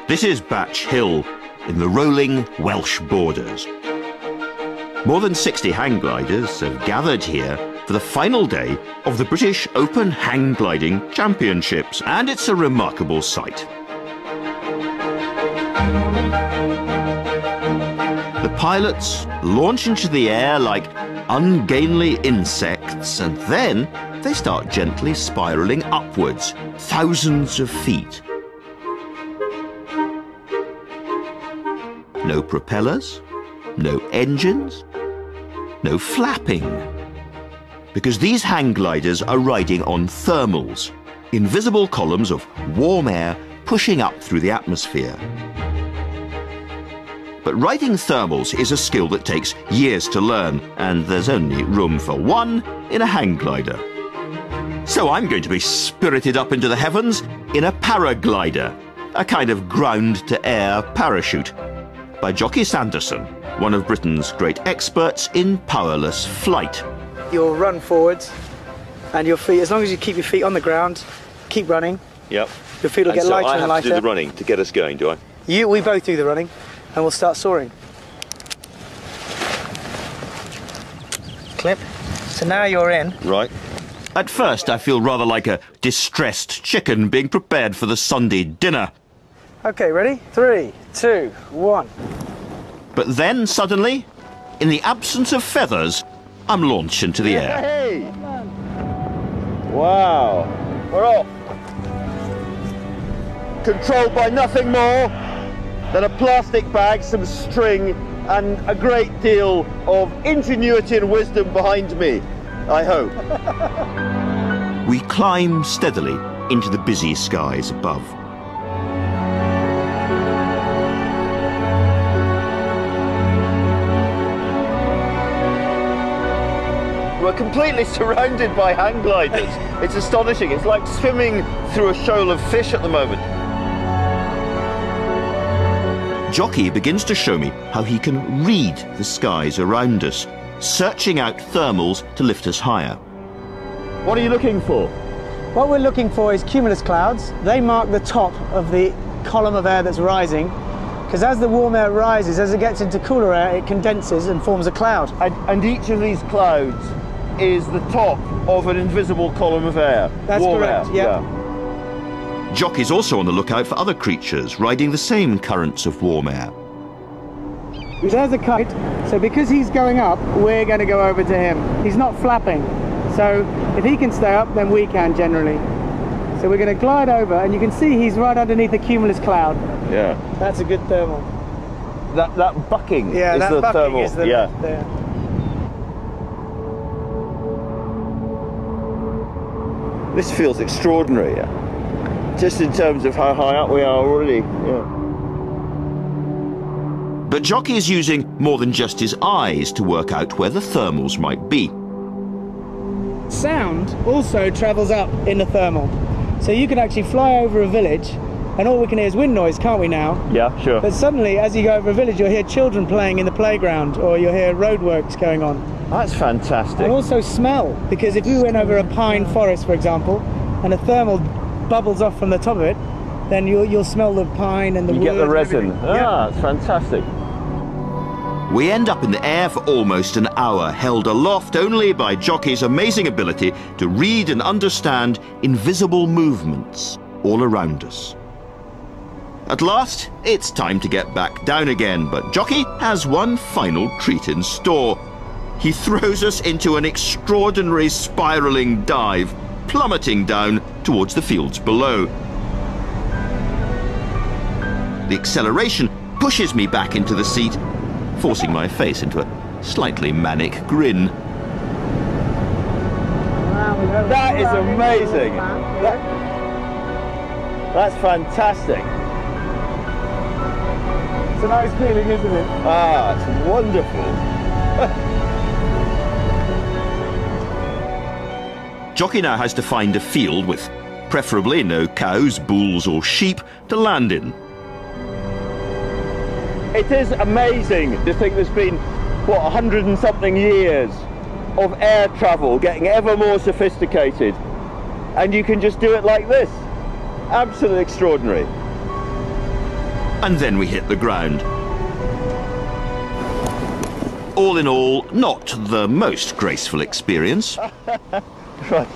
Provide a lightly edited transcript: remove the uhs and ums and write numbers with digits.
This is Batch Hill, in the rolling Welsh borders. More than 60 hang gliders have gathered here for the final day of the British Open Hang Gliding Championships, and it's a remarkable sight. The pilots launch into the air like ungainly insects, and then they start gently spiralling upwards, thousands of feet. No propellers, no engines, no flapping. Because these hang gliders are riding on thermals, invisible columns of warm air pushing up through the atmosphere. But riding thermals is a skill that takes years to learn, and there's only room for one in a hang glider. So I'm going to be spirited up into the heavens in a paraglider, a kind of ground-to-air parachute, by Jockey Sanderson, one of Britain's great experts in powerless flight. You'll run forwards, and your feet, as long as you keep your feet on the ground, keep running. Yep. Your feet will get lighter and lighter. I have to do the running to get us going, do I? We both do the running, and we'll start soaring. Clip. So now you're in. Right. At first, I feel rather like a distressed chicken being prepared for the Sunday dinner. Okay, ready? 3, 2, 1. But then, suddenly, in the absence of feathers, I'm launched into the air. Hey! Wow! We're off! Controlled by nothing more than a plastic bag, some string, and a great deal of ingenuity and wisdom behind me, I hope. We climb steadily into the busy skies above. We're completely surrounded by hang gliders. It's astonishing. It's like swimming through a shoal of fish at the moment. Jockey begins to show me how he can read the skies around us, searching out thermals to lift us higher. What are you looking for? What we're looking for is cumulus clouds. They mark the top of the column of air that's rising, because as the warm air rises, as it gets into cooler air, it condenses and forms a cloud. And each of these clouds is the top of an invisible column of air. That's warm correct, air. yeah. Jockey's also on the lookout for other creatures riding the same currents of warm air. There's a kite, so because he's going up, we're going to go over to him. He's not flapping, so if he can stay up, then we can generally. So we're going to glide over, and you can see he's right underneath the cumulus cloud. Yeah. That's a good thermal. That bucking Yeah, is that the bucking thermal. is the yeah. there. This feels extraordinary, just in terms of how high up we are already. Yeah. But Jockey is using more than just his eyes to work out where the thermals might be. Sound also travels up in the thermal. So you can actually fly over a village, and all we can hear is wind noise, can't we now? Yeah, sure. But suddenly, as you go over a village, you'll hear children playing in the playground, or you'll hear roadworks going on. That's fantastic. And also smell, because if you went over a pine forest, for example, and a thermal bubbles off from the top of it, then you'll smell the pine and the wood. You get the resin. Yeah. It's fantastic. We end up in the air for almost an hour, held aloft only by Jockey's amazing ability to read and understand invisible movements all around us. At last, it's time to get back down again, but Jockey has one final treat in store. He throws us into an extraordinary spiralling dive, plummeting down towards the fields below. The acceleration pushes me back into the seat, forcing my face into a slightly manic grin. That is amazing. That's fantastic. It's a nice feeling, isn't it? Ah, it's wonderful. Jockey now has to find a field with preferably no cows, bulls or sheep to land in. It is amazing to think there's been, what, 100 and something years of air travel getting ever more sophisticated, and you can just do it like this. Absolutely extraordinary. And then we hit the ground. All in all, not the most graceful experience. Right.